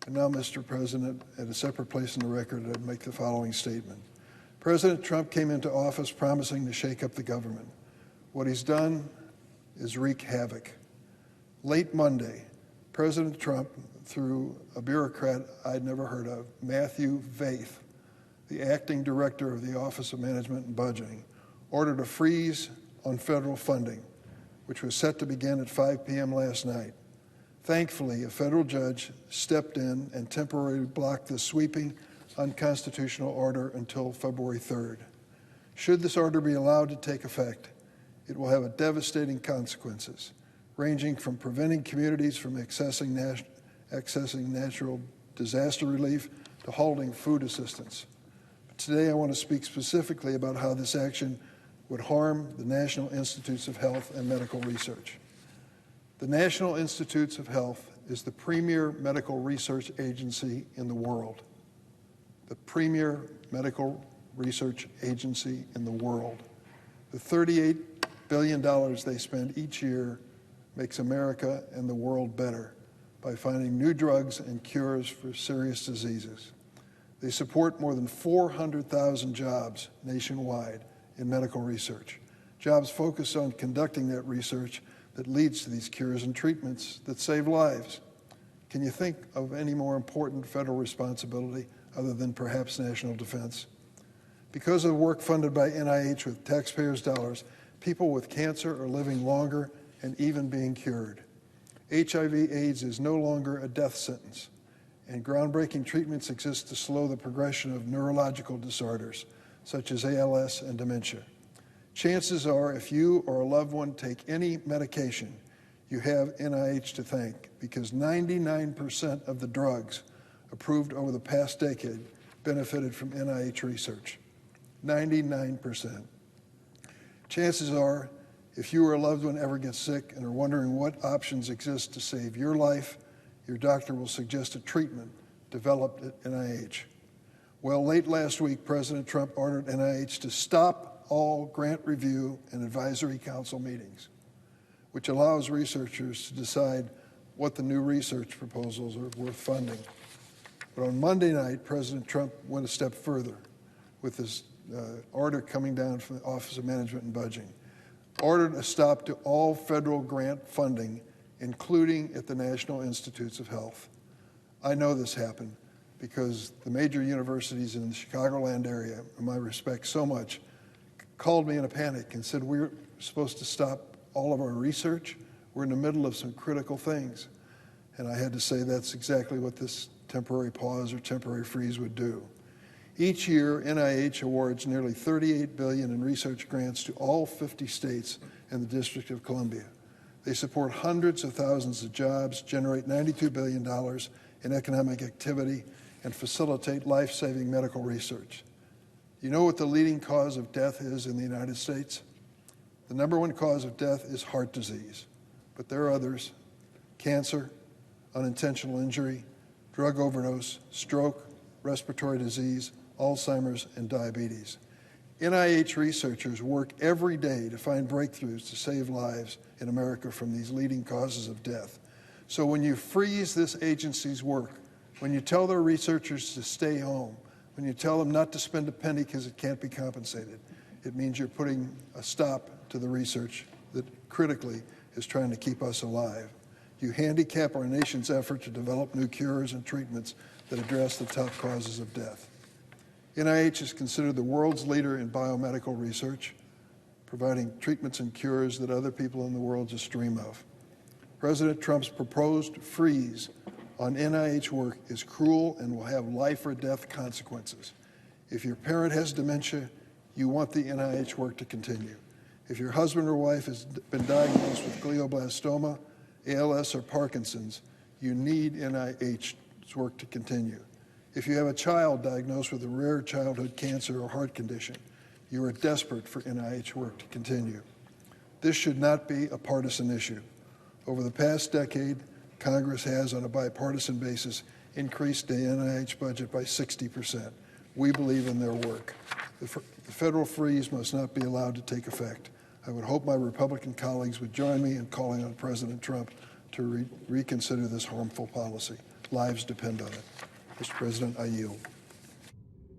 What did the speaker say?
And now, Mr. President, at a separate place in the record, I'd make the following statement. President Trump came into office promising to shake up the government. What he's done is wreak havoc. Late Monday, President Trump, through a bureaucrat I'd never heard of, Matthew Vaith, the acting director of the Office of Management and Budgeting, ordered a freeze on federal funding, which was set to begin at 5 p.m. last night. Thankfully, a federal judge stepped in and temporarily blocked this sweeping, unconstitutional order until February 3rd. Should this order be allowed to take effect, it will have devastating consequences, ranging from preventing communities from accessing natural disaster relief to halting food assistance. But today I want to speak specifically about how this action would harm the National Institutes of Health and Medical Research. The National Institutes of Health is the premier medical research agency in the world. The premier medical research agency in the world. The $38 billion they spend each year makes America and the world better by finding new drugs and cures for serious diseases. They support more than 400,000 jobs nationwide in medical research, jobs focused on conducting that research that leads to these cures and treatments that save lives. Can you think of any more important federal responsibility other than perhaps national defense? Because of the work funded by NIH with taxpayers' dollars, people with cancer are living longer and even being cured. HIV/AIDS is no longer a death sentence, and groundbreaking treatments exist to slow the progression of neurological disorders, such as ALS and dementia. Chances are, if you or a loved one take any medication, you have NIH to thank, because 99% of the drugs approved over the past decade benefited from NIH research. 99%. Chances are, if you or a loved one ever gets sick and are wondering what options exist to save your life, your doctor will suggest a treatment developed at NIH. Well, late last week, President Trump ordered NIH to stop all grant review and advisory council meetings, which allows researchers to decide what the new research proposals are worth funding. But on Monday night, President Trump went a step further with this order coming down from the Office of Management and Budgeting, ordered a stop to all federal grant funding, including at the National Institutes of Health. I know this happened because the major universities in the Chicagoland area, whom I respect so much, called me in a panic and said, we're supposed to stop all of our research. We're in the middle of some critical things. And I had to say that's exactly what this temporary pause or temporary freeze would do. Each year, NIH awards nearly $38 billion in research grants to all 50 states and the District of Columbia. They support hundreds of thousands of jobs, generate $92 billion in economic activity, and facilitate life-saving medical research. You know what the leading cause of death is in the United States? The number one cause of death is heart disease, but there are others: cancer, unintentional injury, drug overdose, stroke, respiratory disease, Alzheimer's, and diabetes. NIH researchers work every day to find breakthroughs to save lives in America from these leading causes of death. So when you freeze this agency's work, when you tell their researchers to stay home, when you tell them not to spend a penny because it can't be compensated, it means you're putting a stop to the research that critically is trying to keep us alive. You handicap our nation's effort to develop new cures and treatments that address the top causes of death. NIH is considered the world's leader in biomedical research, providing treatments and cures that other people in the world just dream of. President Trump's proposed freeze on NIH work is cruel and will have life or death consequences. If your parent has dementia, you want the NIH work to continue. If your husband or wife has been diagnosed with glioblastoma, ALS, or Parkinson's, you need NIH's work to continue. If you have a child diagnosed with a rare childhood cancer or heart condition, you are desperate for NIH work to continue. This should not be a partisan issue. Over the past decade, Congress has, on a bipartisan basis, increased the NIH budget by 60%. We believe in their work. The federal freeze must not be allowed to take effect. I would hope my Republican colleagues would join me in calling on President Trump to reconsider this harmful policy. Lives depend on it. Mr. President, I yield.